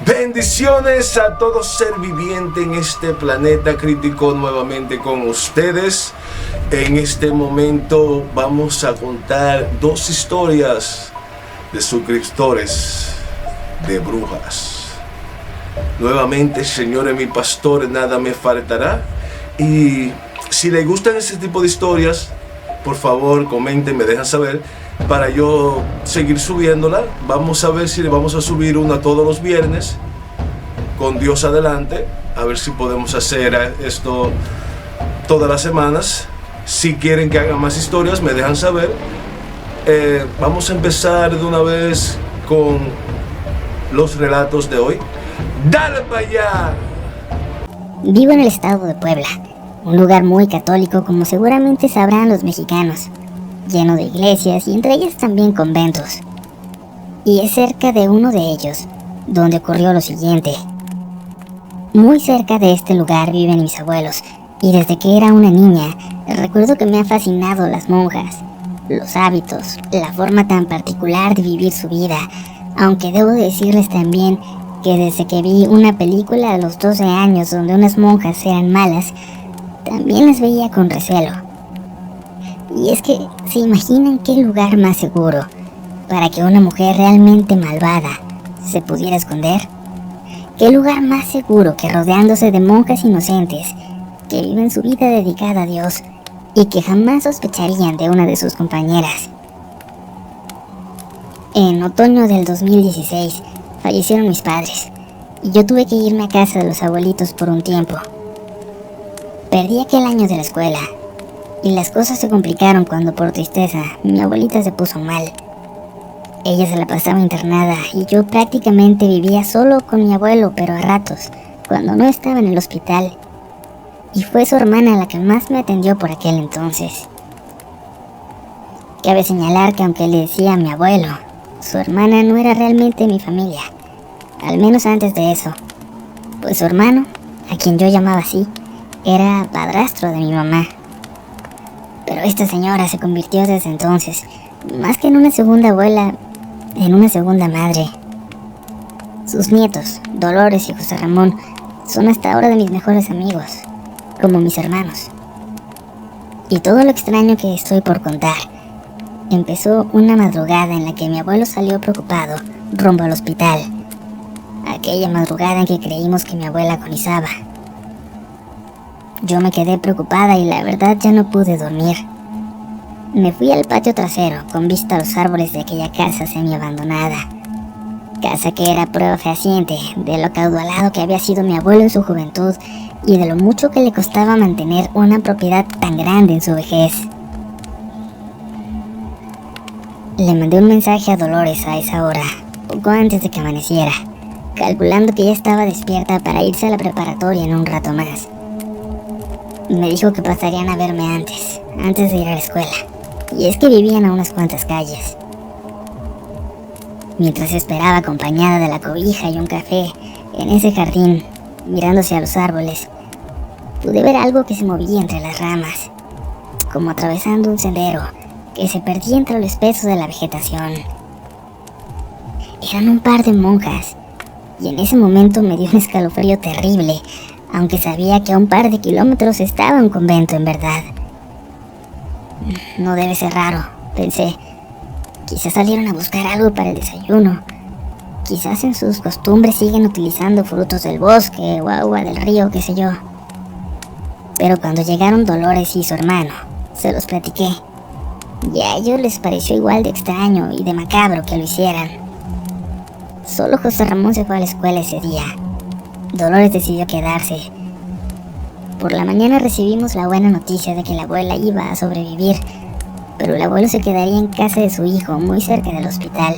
Bendiciones a todo ser viviente en este planeta crítico, nuevamente con ustedes. En este momento vamos a contar dos historias de suscriptores de brujas. Nuevamente, señores, mi pastor, nada me faltará. Y si les gustan ese tipo de historias, por favor comenten, me dejan saber para yo seguir subiéndola. Vamos a ver si le vamos a subir una todos los viernes, con Dios adelante, a ver si podemos hacer esto todas las semanas. Si quieren que haga más historias, me dejan saber. Vamos a empezar de una vez con los relatos de hoy. ¡Dale para allá! Vivo en el estado de Puebla, un lugar muy católico, como seguramente sabrán los mexicanos, lleno de iglesias y entre ellas también conventos. Y es cerca de uno de ellos donde ocurrió lo siguiente. Muy cerca de este lugar viven mis abuelos, y desde que era una niña recuerdo que me han fascinado las monjas, los hábitos, la forma tan particular de vivir su vida, aunque debo decirles también que desde que vi una película a los 12 años donde unas monjas eran malas, también las veía con recelo. Y es que, ¿se imaginan qué lugar más seguro para que una mujer realmente malvada se pudiera esconder? ¿Qué lugar más seguro que rodeándose de monjas inocentes que viven su vida dedicada a Dios y que jamás sospecharían de una de sus compañeras? En otoño del 2016 fallecieron mis padres y yo tuve que irme a casa de los abuelitos por un tiempo. Perdí aquel año de la escuela y las cosas se complicaron cuando, por tristeza, mi abuelita se puso mal. Ella se la pasaba internada y yo prácticamente vivía solo con mi abuelo, pero a ratos, cuando no estaba en el hospital. Y fue su hermana la que más me atendió por aquel entonces. Cabe señalar que aunque le decía a mi abuelo, su hermana no era realmente mi familia, al menos antes de eso, pues su hermano, a quien yo llamaba así, era padrastro de mi mamá. Pero esta señora se convirtió desde entonces, más que en una segunda abuela, en una segunda madre. Sus nietos, Dolores y José Ramón, son hasta ahora de mis mejores amigos, como mis hermanos. Y todo lo extraño que estoy por contar empezó una madrugada en la que mi abuelo salió preocupado rumbo al hospital. Aquella madrugada en que creímos que mi abuela agonizaba. Yo me quedé preocupada y la verdad ya no pude dormir. Me fui al patio trasero con vista a los árboles de aquella casa semi-abandonada. Casa que era prueba fehaciente de lo caudalado que había sido mi abuelo en su juventud y de lo mucho que le costaba mantener una propiedad tan grande en su vejez. Le mandé un mensaje a Dolores a esa hora, poco antes de que amaneciera, calculando que ya estaba despierta para irse a la preparatoria en un rato más. Me dijo que pasarían a verme antes de ir a la escuela, y es que vivían a unas cuantas calles. Mientras esperaba acompañada de la cobija y un café en ese jardín, mirándose a los árboles, pude ver algo que se movía entre las ramas, como atravesando un sendero que se perdía entre lo espeso de la vegetación. Eran un par de monjas, y en ese momento me dio un escalofrío terrible, aunque sabía que a un par de kilómetros estaba un convento en verdad. No debe ser raro, pensé. Quizás salieron a buscar algo para el desayuno. Quizás en sus costumbres siguen utilizando frutos del bosque o agua del río, qué sé yo. Pero cuando llegaron Dolores y su hermano, se los platiqué. Y a ellos les pareció igual de extraño y de macabro que lo hicieran. Solo José Ramón se fue a la escuela ese día. Dolores decidió quedarse. Por la mañana recibimos la buena noticia de que la abuela iba a sobrevivir, pero el abuelo se quedaría en casa de su hijo, muy cerca del hospital.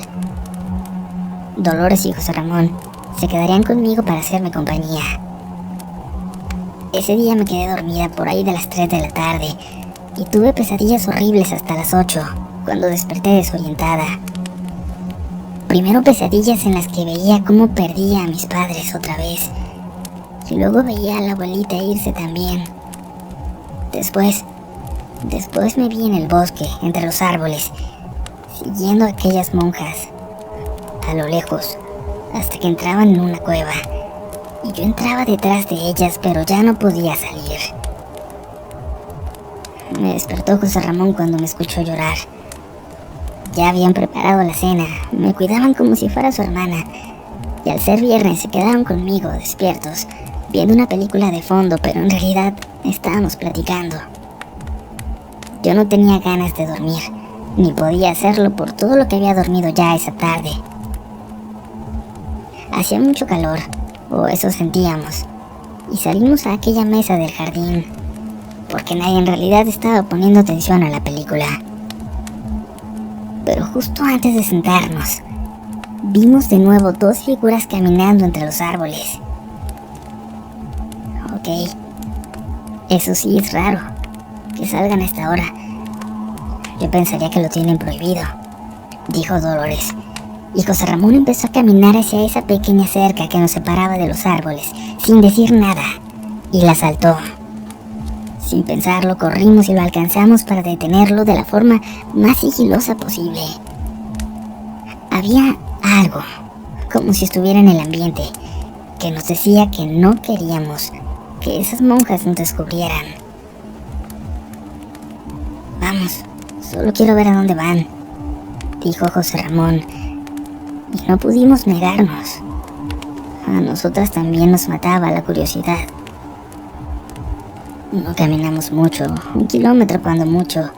Dolores y José Ramón se quedarían conmigo para hacerme compañía. Ese día me quedé dormida por ahí de las 3 de la tarde y tuve pesadillas horribles hasta las 8, cuando desperté desorientada. Primero pesadillas en las que veía cómo perdía a mis padres otra vez, y luego veía a la abuelita irse también. Después me vi en el bosque, entre los árboles, siguiendo a aquellas monjas. A lo lejos, hasta que entraban en una cueva, y yo entraba detrás de ellas, pero ya no podía salir. Me despertó José Ramón cuando me escuchó llorar. Ya habían preparado la cena, me cuidaban como si fuera su hermana, y al ser viernes se quedaron conmigo, despiertos, viendo una película de fondo, pero en realidad estábamos platicando. Yo no tenía ganas de dormir, ni podía hacerlo por todo lo que había dormido ya esa tarde. Hacía mucho calor, o eso sentíamos, y salimos a aquella mesa del jardín, porque nadie en realidad estaba poniendo atención a la película. Pero justo antes de sentarnos, vimos de nuevo dos figuras caminando entre los árboles. Ok, eso sí es raro, que salgan a esta hora. Yo pensaría que lo tienen prohibido, dijo Dolores, y José Ramón empezó a caminar hacia esa pequeña cerca que nos separaba de los árboles, sin decir nada, y la saltó. Sin pensarlo, corrimos y lo alcanzamos para detenerlo de la forma más sigilosa posible. Había algo, como si estuviera en el ambiente, que nos decía que no queríamos que esas monjas nos descubrieran. Vamos, solo quiero ver a dónde van, dijo José Ramón, y no pudimos negarnos. A nosotras también nos mataba la curiosidad. No caminamos mucho, 1 kilómetro cuando mucho,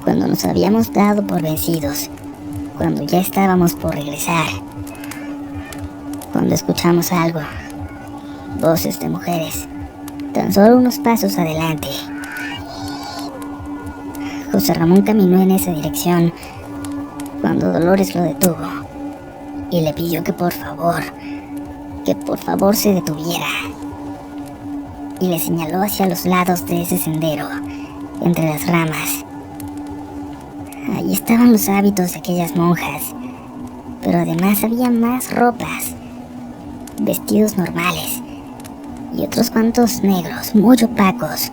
cuando nos habíamos dado por vencidos, cuando ya estábamos por regresar, cuando escuchamos algo, voces de mujeres, tan solo unos pasos adelante. José Ramón caminó en esa dirección cuando Dolores lo detuvo y le pidió que por favor se detuviera. Y le señaló hacia los lados de ese sendero, entre las ramas. Allí estaban los hábitos de aquellas monjas, pero además había más ropas, vestidos normales, y otros cuantos negros, muy opacos,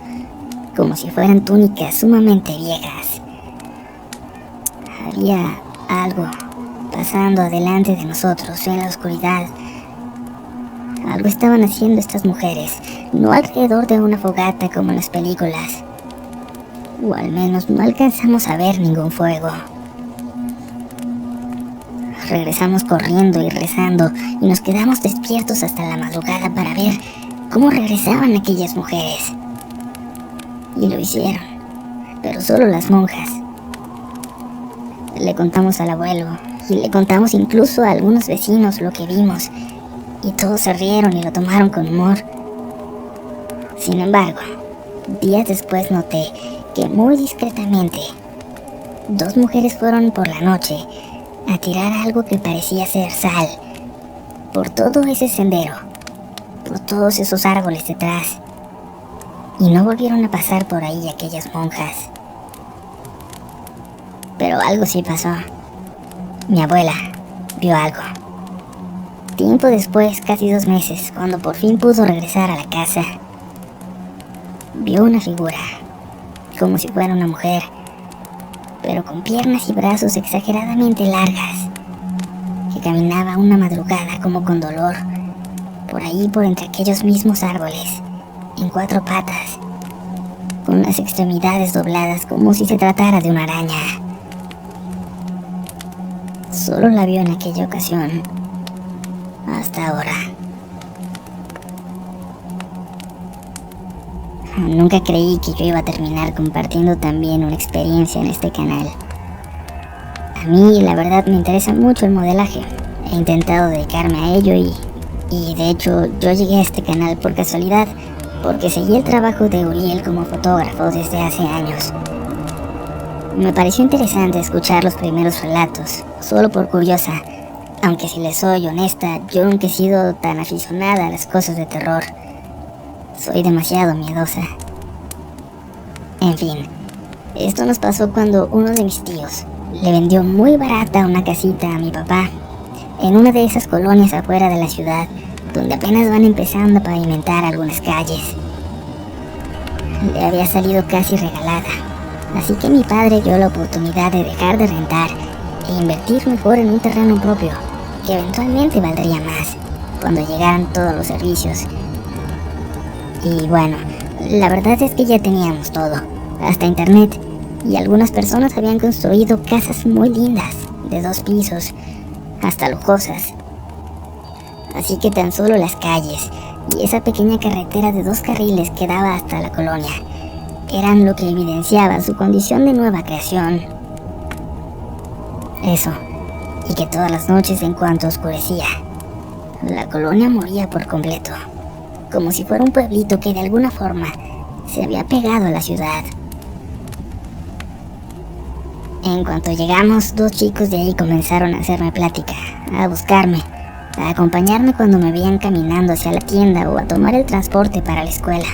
como si fueran túnicas sumamente viejas. Había algo pasando adelante de nosotros en la oscuridad. Algo estaban haciendo estas mujeres, no alrededor de una fogata como en las películas. O al menos no alcanzamos a ver ningún fuego. Regresamos corriendo y rezando y nos quedamos despiertos hasta la madrugada para ver cómo regresaban aquellas mujeres. Y lo hicieron, pero solo las monjas. Le contamos al abuelo y le contamos incluso a algunos vecinos lo que vimos. Y todos se rieron y lo tomaron con humor. Sin embargo, días después noté que muy discretamente 2 mujeres fueron por la noche a tirar algo que parecía ser sal por todo ese sendero, por todos esos árboles detrás, y no volvieron a pasar por ahí aquellas monjas. Pero algo sí pasó. Mi abuela vio algo. Tiempo después, casi 2 meses, cuando por fin pudo regresar a la casa, vio una figura, como si fuera una mujer, pero con piernas y brazos exageradamente largas, que caminaba una madrugada como con dolor, por ahí por entre aquellos mismos árboles, en 4 patas, con las extremidades dobladas como si se tratara de una araña. Solo la vio en aquella ocasión. Hasta ahora. Nunca creí que yo iba a terminar compartiendo también una experiencia en este canal. A mí, la verdad, me interesa mucho el modelaje. He intentado dedicarme a ello y de hecho yo llegué a este canal por casualidad, porque seguí el trabajo de Uriel como fotógrafo desde hace años. Me pareció interesante escuchar los primeros relatos, solo por curiosa. Aunque si les soy honesta, yo nunca he sido tan aficionada a las cosas de terror. Soy demasiado miedosa. En fin, esto nos pasó cuando uno de mis tíos le vendió muy barata una casita a mi papá en una de esas colonias afuera de la ciudad, donde apenas van empezando a pavimentar algunas calles. Le había salido casi regalada, así que mi padre dio la oportunidad de dejar de rentar e invertir mejor en un terreno propio, que eventualmente valdría más cuando llegaran todos los servicios. Y bueno, la verdad es que ya teníamos todo, hasta internet, y algunas personas habían construido casas muy lindas, de 2 pisos, hasta lujosas. Así que tan solo las calles y esa pequeña carretera de 2 carriles que daba hasta la colonia eran lo que evidenciaba su condición de nueva creación. Eso, y que todas las noches en cuanto oscurecía, la colonia moría por completo, como si fuera un pueblito que de alguna forma se había pegado a la ciudad. En cuanto llegamos, 2 chicos de ahí comenzaron a hacerme plática, a buscarme, a acompañarme cuando me veían caminando hacia la tienda o a tomar el transporte para la escuela.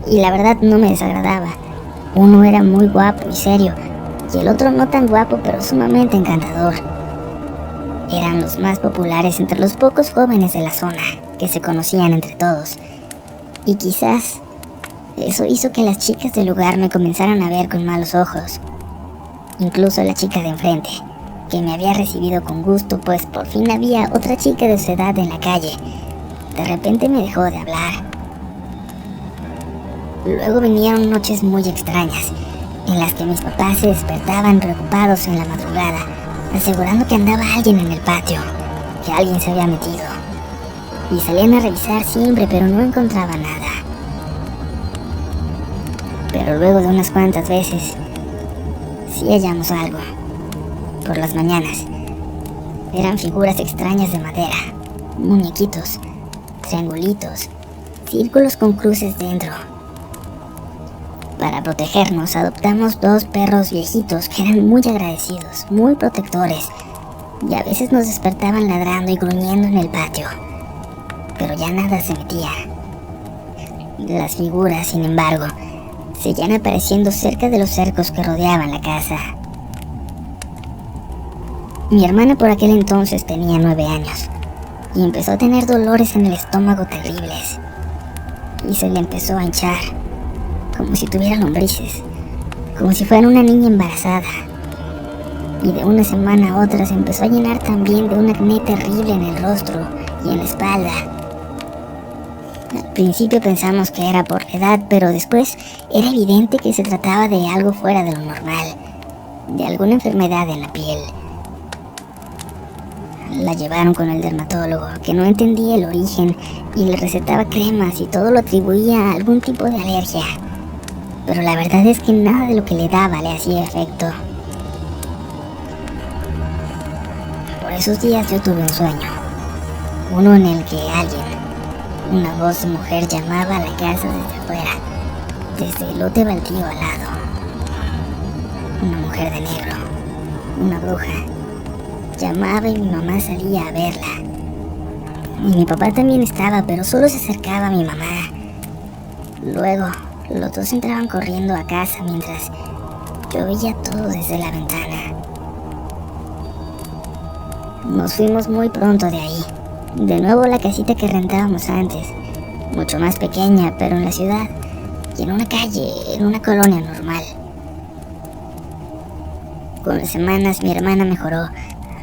Y la verdad no me desagradaba. Uno era muy guapo y serio, y el otro no tan guapo pero sumamente encantador. Eran los más populares entre los pocos jóvenes de la zona, que se conocían entre todos. Y quizás eso hizo que las chicas del lugar me comenzaran a ver con malos ojos. Incluso la chica de enfrente, que me había recibido con gusto, pues por fin había otra chica de su edad en la calle, de repente me dejó de hablar. Luego vinieron noches muy extrañas, en las que mis papás se despertaban preocupados en la madrugada, asegurando que andaba alguien en el patio, que alguien se había metido. Y salían a revisar siempre, pero no encontraban nada. Pero luego de unas cuantas veces, sí hallamos algo. Por las mañanas, eran figuras extrañas de madera, muñequitos, triangulitos, círculos con cruces dentro. Para protegernos, adoptamos 2 perros viejitos que eran muy agradecidos, muy protectores, y a veces nos despertaban ladrando y gruñendo en el patio, pero ya nada se metía. Las figuras, sin embargo, seguían apareciendo cerca de los cercos que rodeaban la casa. Mi hermana por aquel entonces tenía 9 años, y empezó a tener dolores en el estómago terribles, y se le empezó a hinchar, como si tuviera lombrices, como si fuera una niña embarazada. Y de una semana a otra se empezó a llenar también de un acné terrible en el rostro y en la espalda. Al principio pensamos que era por la edad, pero después era evidente que se trataba de algo fuera de lo normal, de alguna enfermedad en la piel. La llevaron con el dermatólogo, que no entendía el origen y le recetaba cremas y todo lo atribuía a algún tipo de alergia. Pero la verdad es que nada de lo que le daba le hacía efecto. Por esos días yo tuve un sueño, uno en el que alguien, una voz de mujer, llamaba a la casa desde afuera, desde el lote baldío al lado. Una mujer de negro, una bruja, llamaba y mi mamá salía a verla. Y mi papá también estaba, pero solo se acercaba a mi mamá. Luego, los 2 entraban corriendo a casa mientras yo veía todo desde la ventana. Nos fuimos muy pronto de ahí. De nuevo a la casita que rentábamos antes, mucho más pequeña, pero en la ciudad, y en una calle, en una colonia normal. Con las semanas mi hermana mejoró,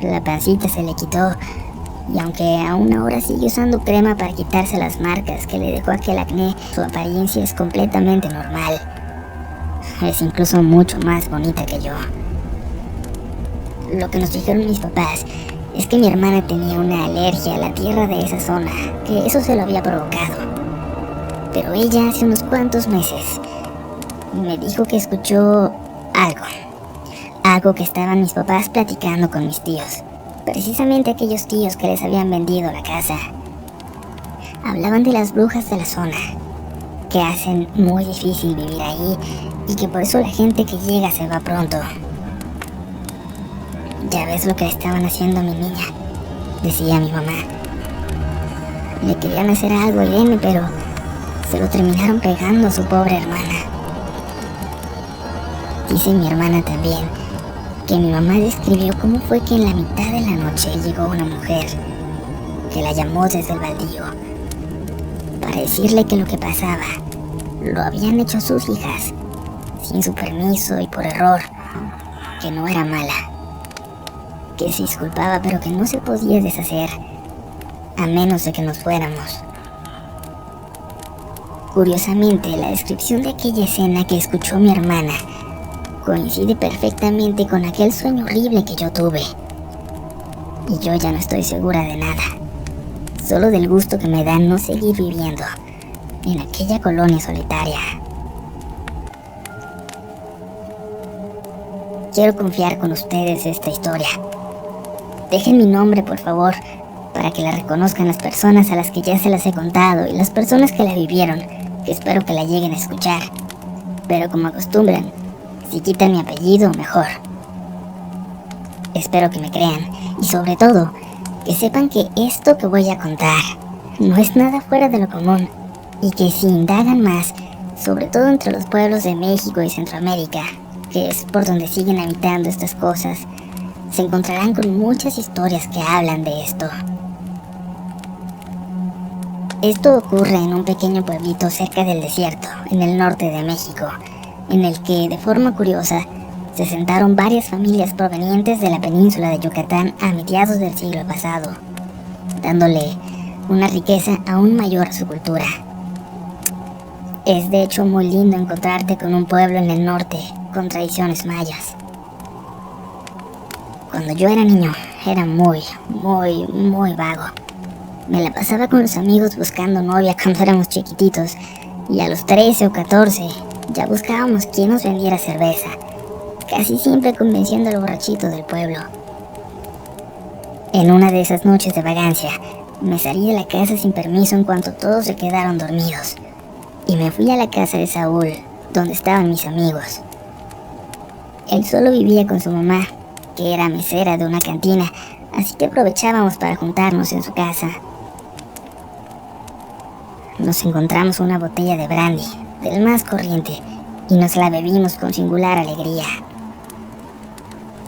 la pancita se le quitó, y aunque aún ahora sigue usando crema para quitarse las marcas que le dejó aquel acné, su apariencia es completamente normal. Es incluso mucho más bonita que yo. Lo que nos dijeron mis papás es que mi hermana tenía una alergia a la tierra de esa zona, que eso se lo había provocado. Pero ella hace unos cuantos meses me dijo que escuchó algo que estaban mis papás platicando con mis tíos. Precisamente aquellos tíos que les habían vendido la casa. Hablaban de las brujas de la zona, que hacen muy difícil vivir ahí y que por eso la gente que llega se va pronto. Ya ves lo que le estaban haciendo a mi niña, decía mi mamá. Le querían hacer algo a Irene, pero se lo terminaron pegando a su pobre hermana. Dice mi hermana también que mi mamá describió cómo fue que en la mitad de la noche llegó una mujer que la llamó desde el baldío para decirle que lo que pasaba lo habían hecho sus hijas sin su permiso y por error, que no era mala, que se disculpaba pero que no se podía deshacer, a menos de que nos fuéramos. Curiosamente, la descripción de aquella escena que escuchó mi hermana coincide perfectamente con aquel sueño horrible que yo tuve. Y yo ya no estoy segura de nada, solo del gusto que me da no seguir viviendo en aquella colonia solitaria. Quiero confiar con ustedes esta historia. Dejen mi nombre, por favor, para que la reconozcan las personas a las que ya se las he contado y las personas que la vivieron, que espero que la lleguen a escuchar. Pero como acostumbran, si quitan mi apellido, mejor. Espero que me crean y sobre todo, que sepan que esto que voy a contar no es nada fuera de lo común y que si indagan más, sobre todo entre los pueblos de México y Centroamérica, que es por donde siguen habitando estas cosas, se encontrarán con muchas historias que hablan de esto. Esto ocurre en un pequeño pueblito cerca del desierto, en el norte de México, en el que, de forma curiosa, se asentaron varias familias provenientes de la península de Yucatán a mediados del siglo pasado, dándole una riqueza aún mayor a su cultura. Es de hecho muy lindo encontrarte con un pueblo en el norte con tradiciones mayas. Cuando yo era niño, era muy vago. Me la pasaba con los amigos buscando novia cuando éramos chiquititos, y a los 13 o 14 ya buscábamos quién nos vendiera cerveza, casi siempre convenciendo al borrachito del pueblo. En una de esas noches de vagancia, me salí de la casa sin permiso en cuanto todos se quedaron dormidos, y me fui a la casa de Saúl, donde estaban mis amigos. Él solo vivía con su mamá, que era mesera de una cantina, así que aprovechábamos para juntarnos en su casa. Nos encontramos una botella de brandy, del más corriente, y nos la bebimos con singular alegría.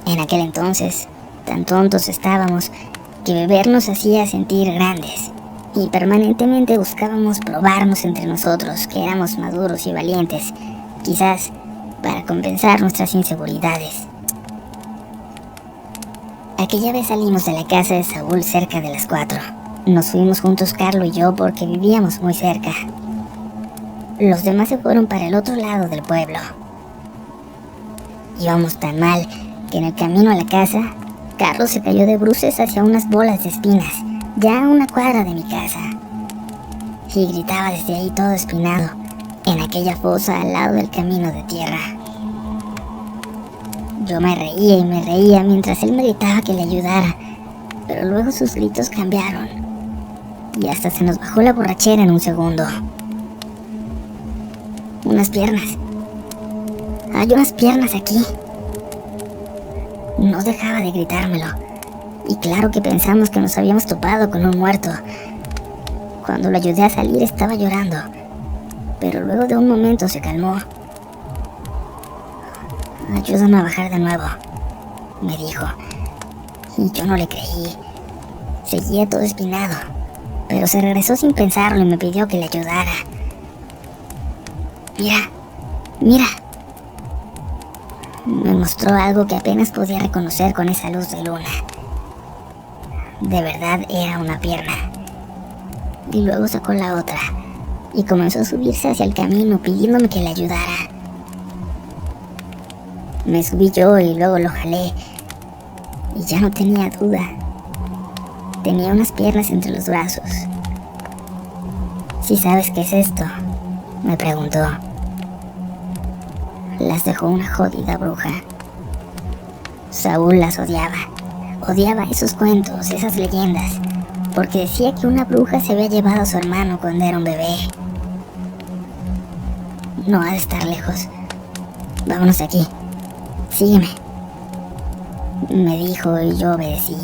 En aquel entonces, tan tontos estábamos, que beber nos hacía sentir grandes, y permanentemente buscábamos probarnos entre nosotros que éramos maduros y valientes, quizás para compensar nuestras inseguridades. Aquella vez salimos de la casa de Saúl cerca de las 4. Nos fuimos juntos Carlo y yo porque vivíamos muy cerca. Los demás se fueron para el otro lado del pueblo. Íbamos tan mal que en el camino a la casa, Carlos se cayó de bruces hacia unas bolas de espinas, ya a una cuadra de mi casa. Y gritaba desde ahí todo espinado, en aquella fosa al lado del camino de tierra. Yo me reía y me reía mientras él me gritaba que le ayudara, pero luego sus gritos cambiaron y hasta se nos bajó la borrachera en un segundo. Unas piernas. Hay unas piernas aquí. No dejaba de gritármelo, y claro que pensamos que nos habíamos topado con un muerto. Cuando lo ayudé a salir estaba llorando, pero luego de un momento se calmó. Ayúdame a bajar de nuevo, me dijo, y yo no le creí. Seguía todo espinado, pero se regresó sin pensarlo y me pidió que le ayudara. Mira. Me mostró algo que apenas podía reconocer con esa luz de luna. De verdad era una pierna. Y luego sacó la otra y comenzó a subirse hacia el camino pidiéndome que le ayudara. Me subí yo y luego lo jalé y ya no tenía duda. Tenía unas piernas entre los brazos. ¿Sí sabes qué es esto?, me preguntó. Las dejó una jodida bruja. Saúl las odiaba. Odiaba esos cuentos, esas leyendas, porque decía que una bruja se había llevado a su hermano cuando era un bebé. No ha de estar lejos. Vámonos de aquí. Sígueme, me dijo y yo obedecí.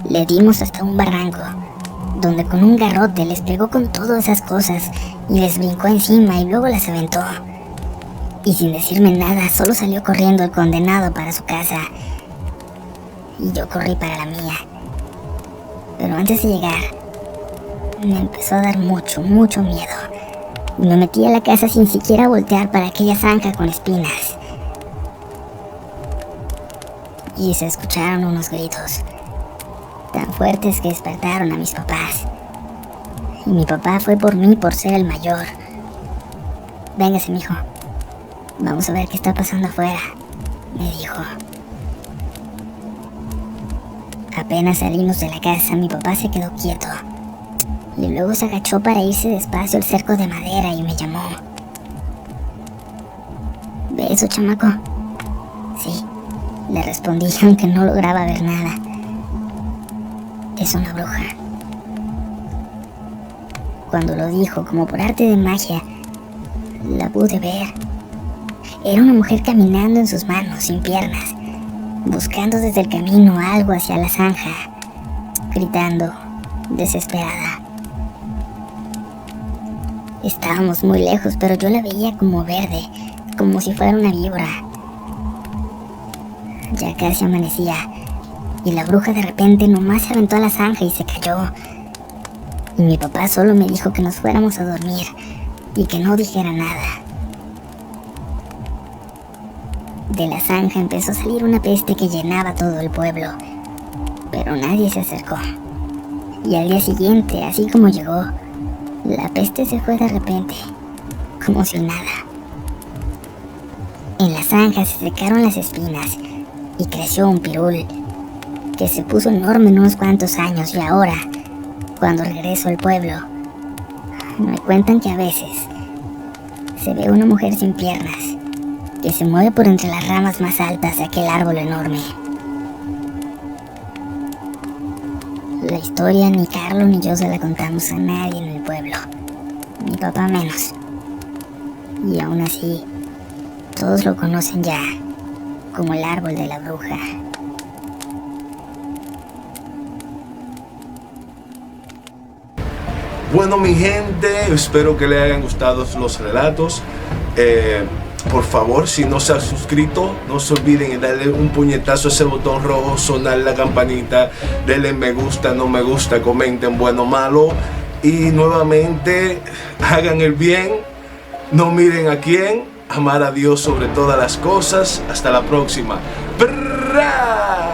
Le dimos hasta un barranco, donde con un garrote les pegó con todas esas cosas y les brincó encima y luego las aventó. Y sin decirme nada, solo salió corriendo el condenado para su casa. Y yo corrí para la mía. Pero antes de llegar, me empezó a dar mucho miedo. Y me metí a la casa sin siquiera voltear para aquella zanja con espinas. y se escucharon unos gritos tan fuertes que despertaron a mis papás. Y mi papá fue por mí por ser el mayor. Véngase, mijo. Vamos a ver qué está pasando afuera, me dijo. Apenas salimos de la casa, mi papá se quedó quieto. Y luego se agachó para irse despacio al cerco de madera y me llamó. ¿Ve eso, chamaco? Sí, le respondí aunque no lograba ver nada. Es una bruja. Cuando lo dijo, como por arte de magia, la pude ver. Era una mujer caminando en sus manos, sin piernas, buscando desde el camino algo hacia la zanja, gritando, desesperada. Estábamos muy lejos, pero yo la veía como verde, como si fuera una víbora. Ya casi amanecía, y la bruja de repente nomás se aventó a la zanja y se cayó. Y mi papá solo me dijo que nos fuéramos a dormir y que no dijera nada. De la zanja empezó a salir una peste que llenaba todo el pueblo, pero nadie se acercó. Y al día siguiente, así como llegó, la peste se fue de repente, como si nada. En la zanja se secaron las espinas y creció un pirul que se puso enorme en unos cuantos años, y ahora, cuando regreso al pueblo, me cuentan que a veces se ve una mujer sin piernas que se mueve por entre las ramas más altas de aquel árbol enorme. La historia ni Carlos ni yo se la contamos a nadie en el pueblo, mi papá menos. Y aún así, todos lo conocen ya como el árbol de la bruja. Bueno, mi gente, espero que le hayan gustado los relatos. Por favor, si no se han suscrito, no se olviden de darle un puñetazo a ese botón rojo, sonar la campanita, denle me gusta, no me gusta, comenten bueno o malo. Y nuevamente, hagan el bien, no miren a quién, amar a Dios sobre todas las cosas. Hasta la próxima. ¡Brrrra!